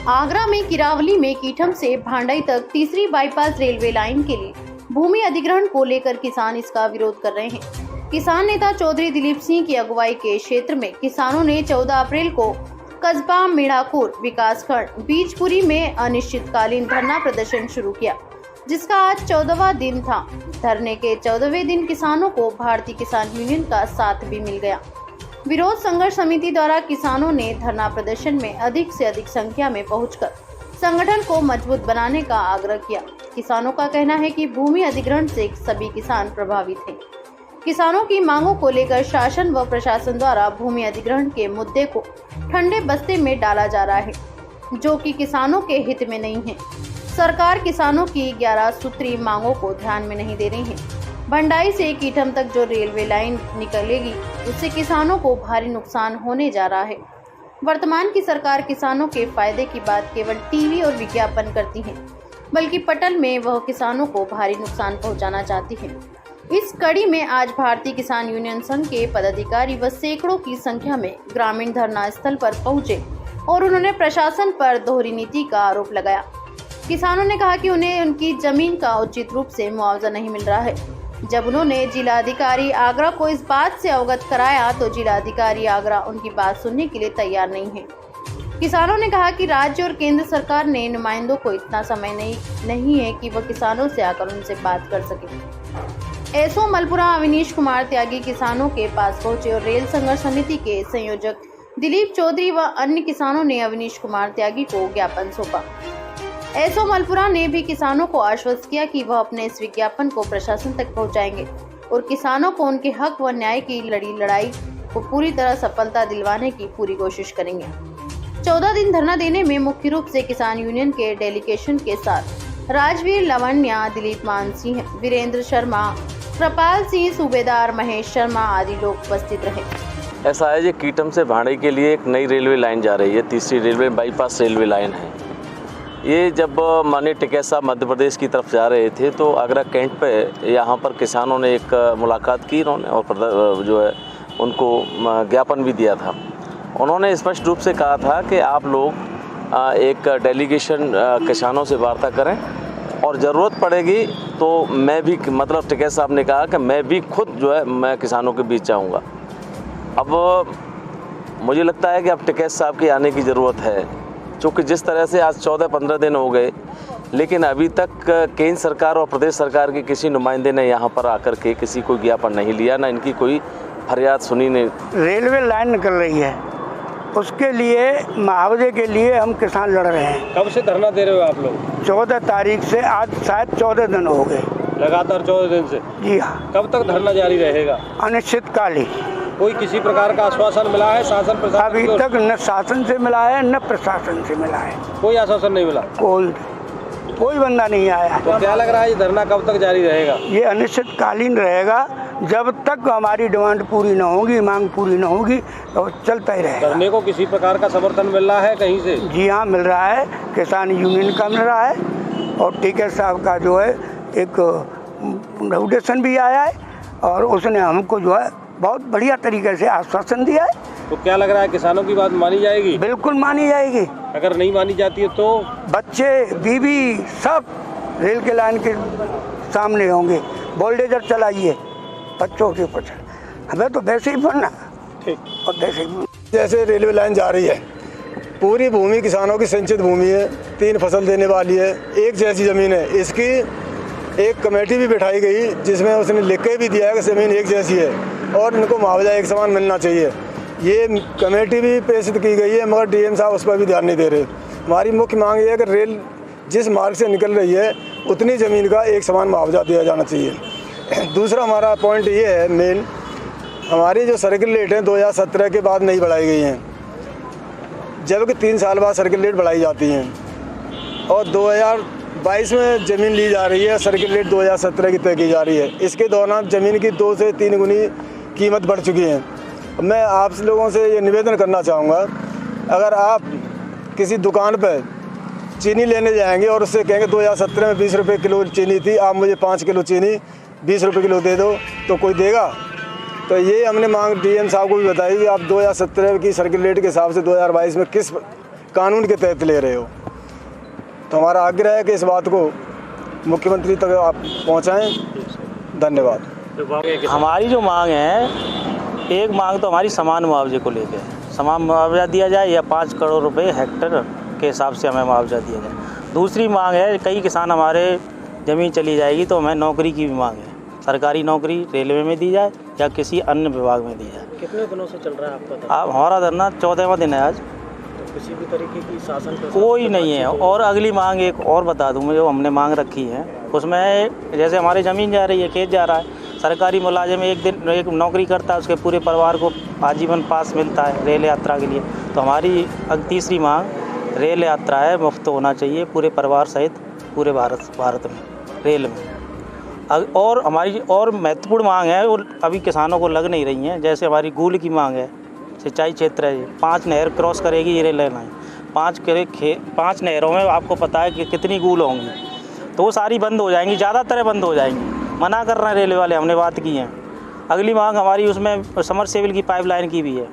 आगरा में किरावली में कीठम से भांडई तक तीसरी बाईपास रेलवे लाइन के लिए भूमि अधिग्रहण को लेकर किसान इसका विरोध कर रहे हैं। किसान नेता चौधरी दिलीप सिंह की अगुवाई के क्षेत्र में किसानों ने 14 अप्रैल को कस्बा मिड़ापुर विकासखंड बीजपुरी में अनिश्चितकालीन धरना प्रदर्शन शुरू किया, जिसका आज 14वां दिन था। धरने के 14वें दिन किसानों को भारतीय किसान यूनियन का साथ भी मिल गया। विरोध संघर्ष समिति द्वारा किसानों ने धरना प्रदर्शन में अधिक से अधिक संख्या में पहुंचकर संगठन को मजबूत बनाने का आग्रह किया। किसानों का कहना है कि भूमि अधिग्रहण से सभी किसान प्रभावित हैं। किसानों की मांगों को लेकर शासन व प्रशासन द्वारा भूमि अधिग्रहण के मुद्दे को ठंडे बस्ते में डाला जा रहा है, जो कि किसानों के हित में नहीं है। सरकार किसानों की 11 सूत्री मांगों को ध्यान में नहीं दे रही है। भंडाई से कीठम तक जो रेलवे लाइन निकलेगी, उससे किसानों को भारी नुकसान होने जा रहा है। वर्तमान की सरकार किसानों के फायदे की बात केवल टीवी और विज्ञापन करती है, बल्कि पटल में वह किसानों को भारी नुकसान पहुंचाना चाहती है। इस कड़ी में आज भारतीय किसान यूनियन संघ के पदाधिकारी व सैकड़ों की संख्या में ग्रामीण धरना स्थल पर पहुंचे और उन्होंने प्रशासन पर दोहरी नीति का आरोप लगाया। किसानों ने कहा कि उन्हें उनकी जमीन का उचित रूप से मुआवजा नहीं मिल रहा है। जब उन्होंने जिलाधिकारी आगरा को इस बात से अवगत कराया तो जिलाधिकारी आगरा उनकी बात सुनने के लिए तैयार नहीं है। किसानों ने कहा कि राज्य और केंद्र सरकार ने नुमाइंदों को इतना समय नहीं है कि वह किसानों से आकर उनसे बात कर सके। एसओ मलपुरा अविनीश कुमार त्यागी किसानों के पास पहुंचे और रेल संघर्ष समिति के संयोजक दिलीप चौधरी व अन्य किसानों ने अविनीश कुमार त्यागी को ज्ञापन सौंपा। एसओ मलपुरा ने भी किसानों को आश्वस्त किया कि वह अपने इस विज्ञापन को प्रशासन तक पहुंचाएंगे और किसानों को उनके हक व न्याय की लड़ाई को पूरी तरह सफलता दिलवाने की पूरी कोशिश करेंगे। 14 दिन धरना देने में मुख्य रूप से किसान यूनियन के डेलीगेशन के साथ राजवीर लवण्या, दिलीप मान सिंह, वीरेंद्र शर्मा, कृपाल सिंह, सूबेदार महेश शर्मा आदि लोग उपस्थित रहे। ऐसा है, ये कीठम से भांडई के लिए एक नई रेलवे लाइन जा रही है, तीसरी रेलवे बाईपास रेलवे लाइन है। ये जब माननीय टिकैत साहब मध्य प्रदेश की तरफ जा रहे थे तो आगरा कैंट पे यहाँ पर किसानों ने एक मुलाकात की इन्होंने और जो है उनको ज्ञापन भी दिया था। उन्होंने स्पष्ट रूप से कहा था कि आप लोग एक डेलीगेशन किसानों से वार्ता करें और ज़रूरत पड़ेगी तो मैं भी, मतलब टिकैत साहब ने कहा कि मैं भी खुद जो है मैं किसानों के बीच जाऊँगा। अब मुझे लगता है कि अब टिकैत साहब के आने की ज़रूरत है, क्योंकि जिस तरह से आज 14-15 दिन हो गए, लेकिन अभी तक केंद्र सरकार और प्रदेश सरकार के किसी नुमाइंदे ने यहाँ पर आकर के किसी को ज्ञापन नहीं लिया, ना इनकी कोई फरियाद सुनी नहीं। रेलवे लाइन निकल रही है, उसके लिए मुआवजे के लिए हम किसान लड़ रहे हैं। कब से धरना दे रहे हो आप लोग? 14 तारीख से आज शायद 14 दिन हो गए। लगातार 14 दिन से? जी हाँ। कब तक धरना जारी रहेगा? अनिश्चितकालीन। कोई किसी प्रकार का आश्वासन मिला है शासन प्रशासन? अभी तक न शासन से मिला है न प्रशासन से मिला है। कोई आश्वासन नहीं मिला? कोई बंदा नहीं आया। तो क्या लग रहा है ये धरना कब तक जारी रहेगा? ये अनिश्चितकालीन रहेगा, जब तक हमारी डिमांड पूरी न होगी, मांग पूरी न होगी तो चलता ही रहेगा। धरने को किसी प्रकार का समर्थन मिल रहा है कहीं से? जी हाँ, मिल रहा है। किसान यूनियन का मिल रहा है और टिकैत साहब का जो है एक नोटिफिकेशन भी आया है और उसने हमको जो है बहुत बढ़िया तरीके से आश्वासन दिया है। तो क्या लग रहा है किसानों की बात मानी जाएगी? बिल्कुल मानी जाएगी। अगर नहीं मानी जाती है तो? बच्चे, बीवी सब रेल के लाइन के सामने होंगे। बुलडोजर चलाइए बच्चों के ऊपर, हमें तो वैसे ही बनना। ठीक। और वैसे ही जैसे रेलवे लाइन जा रही है, पूरी भूमि किसानों की संचित भूमि है, 3 फसल देने वाली है, एक जैसी ज़मीन है। इसकी एक कमेटी भी बिठाई गई जिसमें उसने लिख के भी दिया है कि ज़मीन एक जैसी है और इनको मुआवजा एक समान मिलना चाहिए। ये कमेटी भी प्रेषित की गई है, मगर डीएम साहब उस पर भी ध्यान नहीं दे रहे। हमारी मुख्य मांग ये है कि रेल जिस मार्ग से निकल रही है उतनी ज़मीन का एक समान मुआवजा दिया जाना चाहिए। दूसरा हमारा पॉइंट ये है मेन, हमारी जो सर्किल रेट है 2017 के बाद नहीं बढ़ाई गई हैं, जबकि 3 साल बाद सर्किल रेट बढ़ाई जाती हैं और 2022 में ज़मीन ली जा रही है, सर्किल रेट 2017 की तय की जा रही है। इसके दौरान ज़मीन की 2 से 3 गुनी कीमत बढ़ चुकी है। मैं आप लोगों से ये निवेदन करना चाहूँगा, अगर आप किसी दुकान पर चीनी लेने जाएंगे और उससे कहेंगे 2017 में 20 रुपये किलो चीनी थी, आप मुझे 5 किलो चीनी 20 रुपये किलो दे दो, तो कोई देगा? तो ये हमने मांग डीएम साहब को भी बताई कि आप 2017 की सर्किल रेट के हिसाब से 2022 में किस कानून के तहत ले रहे हो। तो हमारा आग्रह है कि इस बात को मुख्यमंत्री तक आप पहुंचाएं। धन्यवाद। हमारी जो मांग है, एक मांग तो हमारी समान मुआवजे को लेकर है, समान मुआवजा दिया जाए या 5 करोड़ रुपए हेक्टेयर के हिसाब से हमें मुआवजा दिया जाए। दूसरी मांग है, कई किसान हमारे ज़मीन चली जाएगी तो हमें नौकरी की भी मांग है, सरकारी नौकरी रेलवे में दी जाए या किसी अन्य विभाग में दी जाए। कितने दिनों से चल रहा है आपका धरना? अब हमारा धरना 14वां दिन है आज। तो किसी भी तरीके की शासन कोई नहीं है। और अगली मांग एक और बता दूँ, जो हमने मांग रखी है उसमें जैसे हमारी ज़मीन जा रही है, खेत जा रहा है, सरकारी मुलाजिम एक नौकरी करता है, उसके पूरे परिवार को आजीवन पास मिलता है रेल यात्रा के लिए। तो हमारी तीसरी मांग रेल यात्रा है, मुफ्त होना चाहिए पूरे परिवार सहित पूरे भारत में रेल में। और हमारी और महत्वपूर्ण मांग है और अभी किसानों को लग नहीं रही हैं, जैसे हमारी गूल की मांग है, सिंचाई क्षेत्र है, 5 नहर क्रॉस करेगी ये रेल लाइन। 5 नहरों में आपको पता है कि कितनी गूल होंगी, तो वो सारी बंद हो जाएंगी, ज़्यादातर बंद हो जाएंगी। मना कर रहे हैं रेलवे वाले, हमने बात की है। अगली मांग हमारी उसमें समरसेबल की पाइपलाइन की भी है।